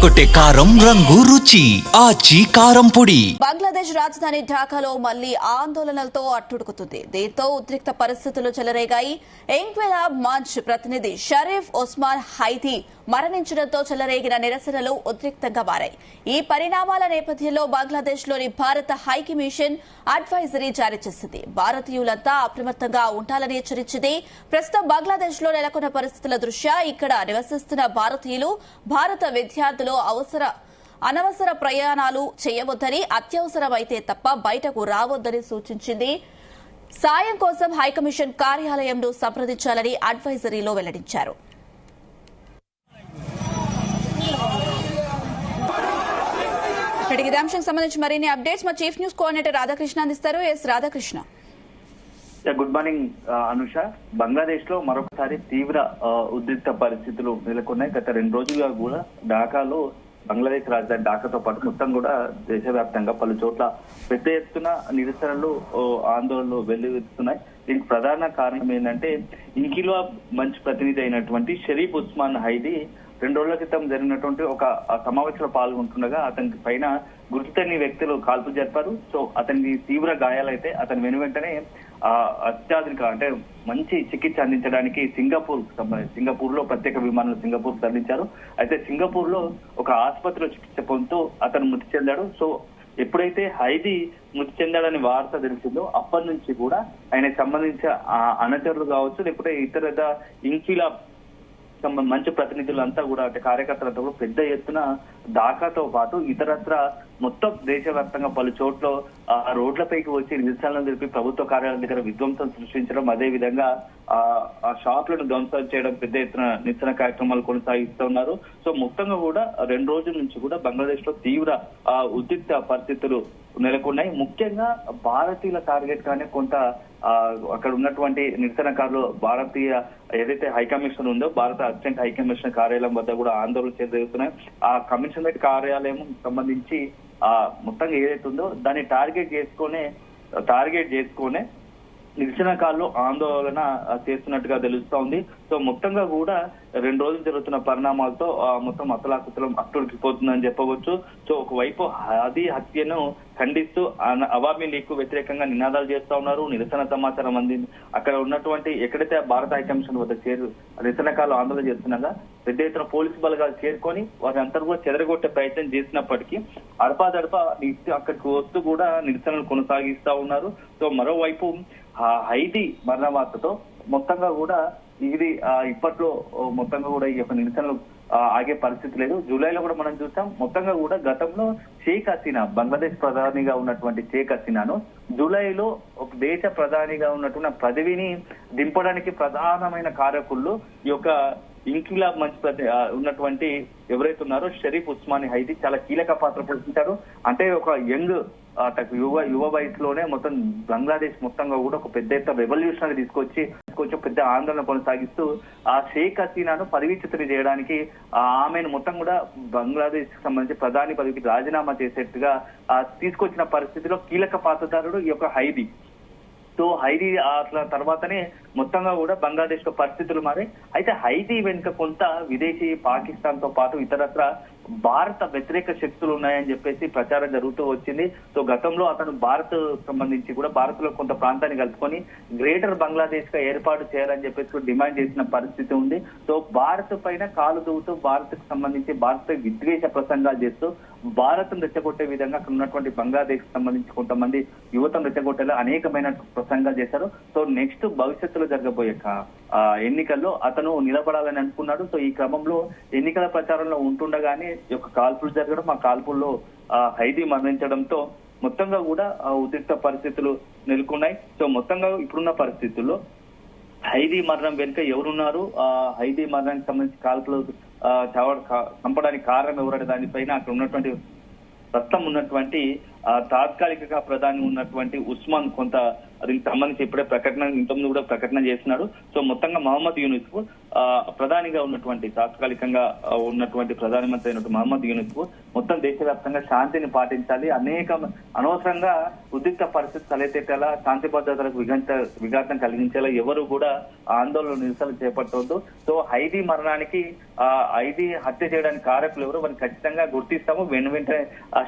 అదరగొట్టే కారం రంగు రుచి ఆచి కారం పొడి. బంగ్లాదేశ్ రాజధాని ఢాకాలో మళ్లీ ఆందోళనలతో అట్టుడుకుతుంది. దీంతో ఉద్రిక్త పరిస్థితులు చెలరేగాయి. ఎంక్విలాబ్ మంచ్ ప్రతినిధి షరీఫ్ ఉస్మాన్ హైదీ మరణించడంతో చెలరేగిన నిరసనలు ఉద్రిక్తంగా మారాయి. ఈ పరిణామాల నేపథ్యంలో బంగ్లాదేశ్ లోని భారత హైకమిషన్ అడ్వైజరీ జారీ చేసింది. భారతీయులంతా అప్రమత్తంగా ఉండాలని హెచ్చరించింది. ప్రస్తుతం బంగ్లాదేశ్ లో నెలకొన్న పరిస్థితుల దృష్ట్యా ఇక్కడ నివసిస్తున్న భారతీయులు, భారత విద్యార్థులు అనవసర ప్రయాణాలు చేయవద్దని, అత్యవసరమైతే తప్ప బయటకు రావద్దని సూచించింది. సాయం కోసం హైకమిషన్ కార్యాలయంను సంప్రదించాలని అడ్వైజరీలో వెల్లడించారు. ఇదే అంశానికి సంబంధించి మరిన్ని అప్డేట్స్ మా చీఫ్ న్యూస్ కోఆర్డినేటర్ రాధాకృష్ణ అందిస్తారు. రాధాకృష్ణ. Good morning Anusha. బంగ్లాదేశ్ లో మరొకసారి తీవ్ర ఉద్రిక్త పరిస్థితులు నెలకొన్నాయి. గత 2 రోజులుగా కూడా ఢాకాలో, బంగ్లాదేశ్ రాజధాని ఢాకాతో పాటు మొత్తం కూడా దేశవ్యాప్తంగా పలు చోట్ల పెద్ద ఎత్తున నిరసనలు, ఆందోళనలు వెల్లువెత్తుతున్నాయి. దీనికి ప్రధాన కారణం ఏంటంటే, ఇంకిలాబ్ మంచ్ ప్రతినిధి అయినటువంటి షరీఫ్ ఉస్మాన్ హైదీ 2 రోజుల క్రితం జరిగినటువంటి ఒక సమావేశంలో పాల్గొంటుండగా అతనికి పైన గుర్తు తెలియని వ్యక్తులు కాల్పులు జరిపారు. సో అతనికి తీవ్ర గాయాలైతే అతని వెనువెంటనే అత్యాధునిక అంటే మంచి చికిత్స అందించడానికి సింగపూర్ లో ప్రత్యేక విమానాలు సింగపూర్ తరలించారు. అయితే సింగపూర్ లో ఒక ఆసుపత్రిలో చికిత్స పొందుతూ అతను మృతి చెందాడు. సో ఎప్పుడైతే హైదీ మృతి చెందాడని వార్త తెలిసిందో అప్పటి నుంచి కూడా ఆయనకు సంబంధించిన అనుచరులు కావచ్చు, లేకపోతే ఇతర ఇంకిలాబ్ మంచి ప్రతినిధులంతా కూడా, అంటే కార్యకర్తలంతా కూడా పెద్ద ఎత్తున ఢాకాతో పాటు ఇతరత్ర మొత్తం దేశవ్యాప్తంగా పలు చోట్ల రోడ్లపైకి వచ్చి నిరసనలు తెలిపి ప్రభుత్వ కార్యాలయం దగ్గర విధ్వంసం సృష్టించడం, అదే విధంగా ఆ షాపులను ధ్వంసం చేయడం, పెద్ద ఎత్తున నిరసన కార్యక్రమాలు కొనసాగిస్తున్నారు. సో మొత్తంగా కూడా 2 రోజుల నుంచి కూడా బంగ్లాదేశ్ లో తీవ్ర ఉద్రిక్త పరిస్థితులు నెలకొన్నాయి. ముఖ్యంగా భారతీయుల టార్గెట్ గానే కొంత అక్కడ ఉన్నటువంటి నిరసనకారులు భారతీయ ఏదైతే హైకమిషన్ ఉందో భారత అసిస్టెంట్ హైకమిషన్ కార్యాలయం వద్ద కూడా ఆందోళన జరుగుతున్నాయి. ఆ కమిషనరేట్ కార్యాలయం సంబంధించి మొత్తంగా ఏదైతే ఉందో దాన్ని టార్గెట్ చేసుకునే నిరసనకారులు ఆందోళన చేస్తున్నట్టుగా తెలుస్తోంది. సో మొత్తంగా కూడా 2 రోజులు జరుగుతున్న పరిణామాలతో మొత్తం అతలాకుతలం అట్టుడికిపోతుందని చెప్పవచ్చు. సో ఒకవైపు హైదీ హత్యను ఖండిస్తూ అవామీ లీగ్ కు వ్యతిరేకంగా నినాదాలు చేస్తా ఉన్నారు. నిరసన సమాచారం అందింది. అక్కడ ఉన్నటువంటి ఎక్కడైతే భారత హైకమిషన్ వద్ద నిరసనకారులు ఆందోళన చేస్తున్నాగా పెద్ద ఎత్తున పోలీసు బలగాలు చేరుకొని వారి అంతా కూడా చెదరగొట్టే ప్రయత్నం చేసినప్పటికీ అడపాదడపా అక్కడికి వస్తూ కూడా నిరసనలు కొనసాగిస్తా ఉన్నారు. సో మరోవైపు హైదీ మరణ వార్తతో మొత్తంగా కూడా ఇది ఇప్పట్లో మొత్తంగా కూడా ఈ యొక్క నిరసనలు ఆగే పరిస్థితి లేదు. జూలైలో కూడా మనం చూసాం. మొత్తంగా కూడా గతంలో షేక్ హసీనా, బంగ్లాదేశ్ ప్రధానిగా ఉన్నటువంటి షేక్ హసీనాను జూలైలో ఒక దేశ ప్రధానిగా ఉన్నటువంటి పదవిని దింపడానికి ప్రధానమైన కారకుల్లో ఈ యొక్క ఇంకిలాబ్ మంచ్ ఉన్నటువంటి ఎవరైతే ఉన్నారో షరీఫ్ ఉస్మాన్ హైదీ చాలా కీలక పాత్ర పోషించారు. అంటే ఒక యంగ్ యువ వయసులోనే మొత్తం బంగ్లాదేశ్ మొత్తంగా కూడా ఒక పెద్ద ఎత్తున రెవల్యూషన్ తీసుకొచ్చి పెద్ద ఆందోళన కొనసాగిస్తూ ఆ షేక్ హసీనాను పదవీచ్యుతుని చేయడానికి ఆమెను మొత్తం కూడా బంగ్లాదేశ్ కి సంబంధించి ప్రధాని పదవికి రాజీనామా చేసేట్టుగా తీసుకొచ్చిన పరిస్థితిలో కీలక పాత్రధారుడు ఈ యొక్క హైదీ. సో హైదీ అట్లా తర్వాతనే మొత్తంగా కూడా బంగ్లాదేశ్ లో పరిస్థితులు మారాయి. అయితే హైదీ వెనుక కొంత విదేశీ పాకిస్తాన్ తో పాటు ఇతరత్ర భారత వ్యతిరేక శక్తులు ఉన్నాయని చెప్పేసి ప్రచారం జరుగుతూ వచ్చింది. సో గతంలో అతను భారత్ సంబంధించి కూడా భారత్ లో కొంత ప్రాంతాన్ని కలుపుకొని గ్రేటర్ బంగ్లాదేశ్ గా ఏర్పాటు చేయాలని చెప్పేసి డిమాండ్ చేసిన పరిస్థితి ఉంది. సో భారత్ పైన కాలు దూవుతూ భారత్ కు సంబంధించి భారత్ విద్వేష ప్రసంగాలు చేస్తూ భారత్ రెచ్చగొట్టే విధంగా అక్కడ ఉన్నటువంటి బంగ్లాదేశ్ కు సంబంధించి కొంతమంది యువతను రెచ్చగొట్టేలా అనేకమైన ప్రసంగాలు చేశారు. సో నెక్స్ట్ భవిష్యత్తులో జరగబోయే ఎన్నికల్లో అతను నిలబడాలని అనుకున్నాడు. సో ఈ క్రమంలో ఎన్నికల ప్రచారంలో ఉంటుండగానే ఈ యొక్క కాల్పులు జరగడం, ఆ కాల్పుల్లో హైదీ మరణించడంతో మొత్తంగా కూడా ఉద్రిక్త పరిస్థితులు నెలకొన్నాయి. సో మొత్తంగా ఇప్పుడున్న పరిస్థితుల్లో హైదీ మరణం వెనుక ఎవరున్నారు, హైదీ మరణానికి సంబంధించి కాల్పులు చంపడానికి కారణం ఎవరనే దానిపైన అక్కడ ఉన్నటువంటి ప్రస్తుతం ఉన్నటువంటి తాత్కాలికంగా ప్రధాని ఉన్నటువంటి ఉస్మాన్ కొంత దీనికి సంబంధించి ఇప్పుడే ఇంతకుముందు కూడా ప్రకటన చేస్తున్నాడు. సో మొత్తంగా మహమ్మద్ యూనిస్ కు ప్రధానిగా ఉన్నటువంటి తాత్కాలికంగా ఉన్నటువంటి ప్రధానమంత్రి అయినటువంటి మహమ్మద్ యూనిస్ కు మొత్తం దేశవ్యాప్తంగా శాంతిని పాటించాలి, అనేక అనవసరంగా ఉద్రిక్త పరిస్థితి తలెత్తేలా, శాంతి భద్రతలకు విఘాతం కలిగించేలా ఎవరు కూడా ఆందోళన నిరసనలు చేపట్టవద్దు. సో హైదీ మరణానికి హైదీ హత్య చేయడానికి కారకులు ఎవరు వారిని ఖచ్చితంగా గుర్తిస్తాము, వెంటనే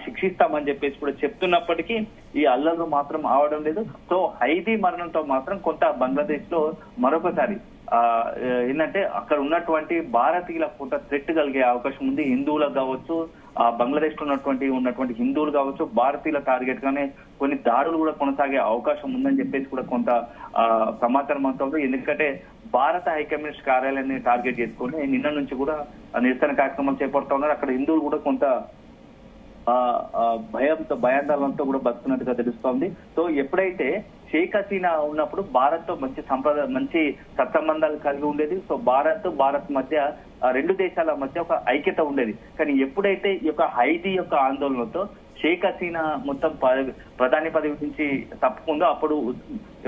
శిక్షిస్తామని చెప్పేసి కూడా చెప్తున్నప్పటికీ ఈ అల్లర్లు మాత్రం ఆవడం లేదు. సో హైదీ మరణంతో మాత్రం కొంత బంగ్లాదేశ్ లో మరొకసారి ఏంటంటే అక్కడ ఉన్నటువంటి భారతీయులకు కొంత థ్రెట్ కలిగే అవకాశం ఉంది. హిందువులకు కావచ్చు, బంగ్లాదేశ్ లో ఉన్నటువంటి హిందువులు కావచ్చు, భారతీయుల టార్గెట్ గానే కొన్ని దాడులు కూడా కొనసాగే అవకాశం ఉందని చెప్పేసి కూడా కొంత సమాచారం అవుతుంది. ఎందుకంటే భారత హైకమిషన్ కార్యాలయాన్ని టార్గెట్ చేసుకుని నిన్న నుంచి కూడా నిరసన కార్యక్రమాలు చేపడుతూ ఉన్నారు. అక్కడ హిందువులు కూడా కొంత భయాందోళనతో కూడా బతుకున్నట్టుగా తెలుస్తోంది. సో ఎప్పుడైతే షేక్ హసీనా ఉన్నప్పుడు భారత్ తో మంచి సత్సంబంధాలు కలిగి ఉండేది. సో భారత్ మధ్య రెండు దేశాల మధ్య ఒక ఐక్యత ఉండేది. కానీ ఎప్పుడైతే ఈ యొక్క హైదీ యొక్క ఆందోళనతో షేక్ హసీనా మొత్తం ప్రధాని పదవి నుంచి తప్పుకుందో అప్పుడు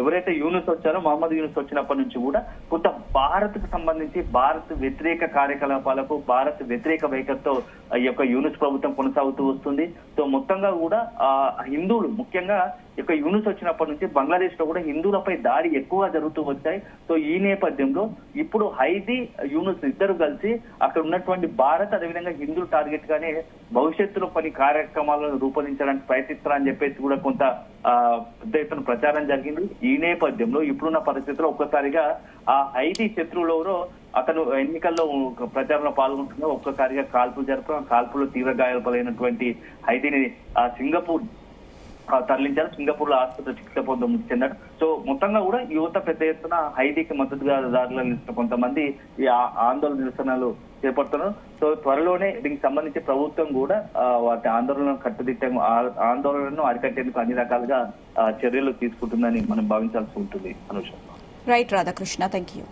ఎవరైతే యూనుస్ వచ్చారో మహమ్మద్ యూనుస్ వచ్చినప్పటి నుంచి కూడా కొంత భారత్ కు సంబంధించి భారత్ వ్యతిరేక కార్యకలాపాలకు, భారత్ వ్యతిరేక వైఖరితో ఈ యొక్క యూనుస్ ప్రభుత్వం కొనసాగుతూ వస్తుంది. సో మొత్తంగా కూడా హిందువులు ముఖ్యంగా ఈ యొక్క యూనుస్ వచ్చినప్పటి నుంచి బంగ్లాదేశ్ లో కూడా హిందువులపై దాడి ఎక్కువగా జరుగుతూ వచ్చాయి. సో ఈ నేపథ్యంలో ఇప్పుడు హైదీ యూనుస్ ఇద్దరు కలిసి అక్కడ ఉన్నటువంటి భారత్ అదేవిధంగా హిందువులు టార్గెట్ గానే భవిష్యత్తులో కొన్ని కార్యక్రమాలను రూపొందించడానికి ప్రయత్నిస్తారని చెప్పేసి కూడా కొంత పెద్ద ఎత్తున ప్రచారం జరిగింది. ఈ నేపథ్యంలో ఇప్పుడున్న పరిస్థితుల్లో ఒక్కసారిగా ఆ హైదీ శత్రువులెవరో అతను ఎన్నికల్లో ప్రచారంలో పాల్గొంటున్నా ఒక్కసారిగా కాల్పులు జరపడం, కాల్పులో తీవ్ర గాయాలైనటువంటి హైదీని సింగపూర్ తరలించారు. సింగపూర్ లో ఆసుపత్రి చికిత్స పొందడం మృతి చెందాడు. సో మొత్తంగా కూడా యువత పెద్ద ఎత్తున హైదీకి మద్దతుగా దారిలో నిలిచిన కొంతమంది ఈ ఆందోళన నిరసనలు చేపడుతున్నారు. సో త్వరలోనే దీనికి సంబంధించి ప్రభుత్వం కూడా వాటి ఆందోళనను అరికట్టేందుకు అన్ని రకాలుగా చర్యలు తీసుకుంటుందని మనం భావించాల్సి ఉంటుంది. Anusha. Right Radhakrishna, thank you.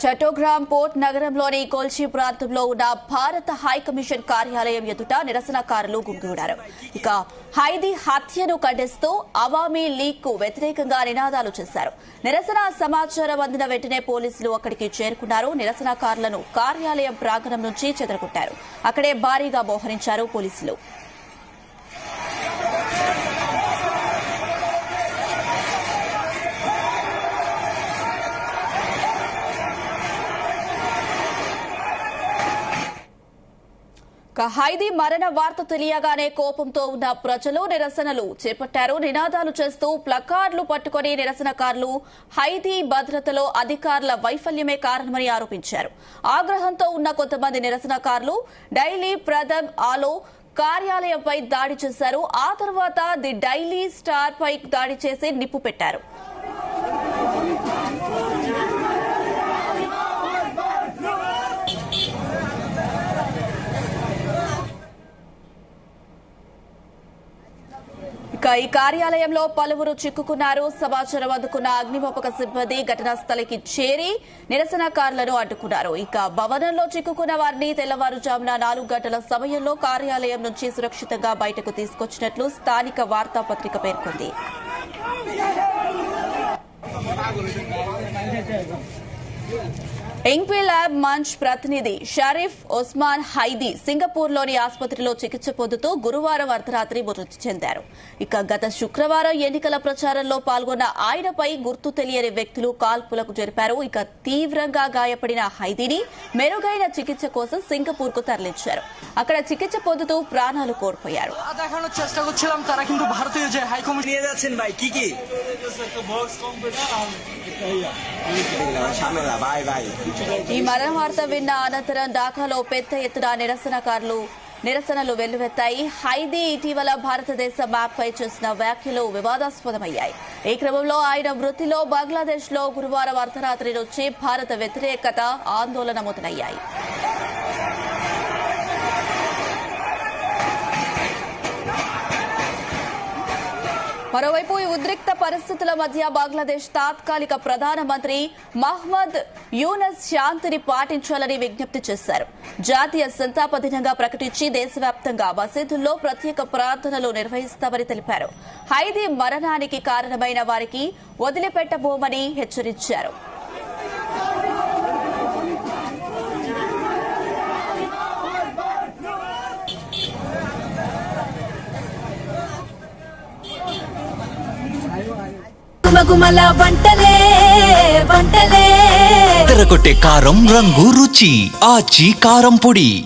Chattogram port నగరంలోని కొల్చి ప్రాంతంలో ఉన్న భారత హైకమిషన్ కార్యాలయం ఎదుట నిరసనకారులు గుమిగూడారు. ఇక హైదీ హత్యను ఖండిస్తూ అవామీ లీగ్ కు వ్యతిరేకంగా నినాదాలు చేశారు. నిరసన సమాచారం అందిన వెంటనే పోలీసులు అక్కడికి చేరుకున్నారు. నిరసనకారులను కార్యాలయం ప్రాంగణం నుంచి చెదరగొట్టారు. అక్కడే భారీగా మోహరించారు పోలీసులు. హైదీ మరణ వార్త తెలియగానే కోపంతో ఉన్న ప్రజలు నిరసనలు చేపట్టారు. నినాదాలు చేస్తూ ప్లకార్డులు పట్టుకుని నిరసనకారులు హైదీ భద్రతలో అధికారుల వైఫల్యమే కారణమని ఆరోపించారు. ఆగ్రహంతో ఉన్న కొంతమంది నిరసనకారులు డైలీ ప్రథమ్ ఆలో కార్యాలయంపై దాడి చేశారు. ఆ తర్వాత ది డైలీ స్టార్ పై దాడి చేసి నిప్పు పెట్టారు. ఈ కార్యాలయంలో పలువురు చిక్కుకున్నారు. సమాచారం అందుకున్న అగ్నిమాపక సిబ్బంది ఘటనా స్థలికి చేరి నిరసనకారులను అడ్డుకున్నారు. ఇక భవనంలో చిక్కుకున్న వారిని తెల్లవారుజామున 4 గంటల సమయంలో కార్యాలయం నుంచి సురక్షితంగా బయటకు తీసుకొచ్చినట్లు స్థానిక వార్తాపత్రిక పేర్కొంది. ఎంక్విలాబ్ మంచ్ ప్రతినిధి షరీఫ్ ఒస్మాన్ హైదీ సింగపూర్లోని ఆసుపత్రిలో చికిత్స పొందుతూ గురువారం అర్ధరాత్రి మృతి చెందారు. ఇక గత శుక్రవారం ఎన్నికల ప్రచారంలో పాల్గొన్న ఆయనపై గుర్తు తెలియని వ్యక్తులు కాల్పులకు జరిపారు. ఇక తీవ్రంగా గాయపడిన హైదీని మెరుగైన చికిత్స కోసం సింగపూర్ కు తరలించారు. అక్కడ చికిత్స పొందుతూ ప్రాణాలు కోల్పోయారు. চেষ্টা করছিলাম তারা কিন্তু ভারতীয় যে হাইকমিশন নিয়ে যাচ্ছেন ভাই কি কি ఈ మరణ వార్త విన్న అనంతరం ఢాకాలో పెద్ద ఎత్తున నిరసనలు వెల్లువెత్తాయి. హైదీ ఇటీవల భారతదేశ మ్యాప్ పై చేసిన వ్యాఖ్యలు వివాదాస్పదమయ్యాయి. ఈ క్రమంలో ఆయన మృతిలో బంగ్లాదేశ్ లో గురువారం అర్ధరాత్రి నుంచి భారత వ్యతిరేకత ఆందోళన మొదలయ్యాయి. మరోవైపు ఈ ఉద్రిక్త పరిస్థితుల మధ్య బంగ్లాదేశ్ తాత్కాలిక ప్రధానమంత్రి మహ్మద్ యూనస్ శాంతిని పాటించాలని విజ్ఞప్తి చేశారు. జాతీయ సంతాప దినంగా ప్రకటించి దేశవ్యాప్తంగా మసీదుల్లో ప్రత్యేక ప్రార్థనలు నిర్వహిస్తామని తెలిపారు. హైదీ మరణానికి కారణమైన వారికి వదిలిపెట్టబోమని హెచ్చరించారు. గుమగుమల వంటలే వంటలే తెరకొట్టే కారం రంగు రుచి ఆచి కారం పొడి.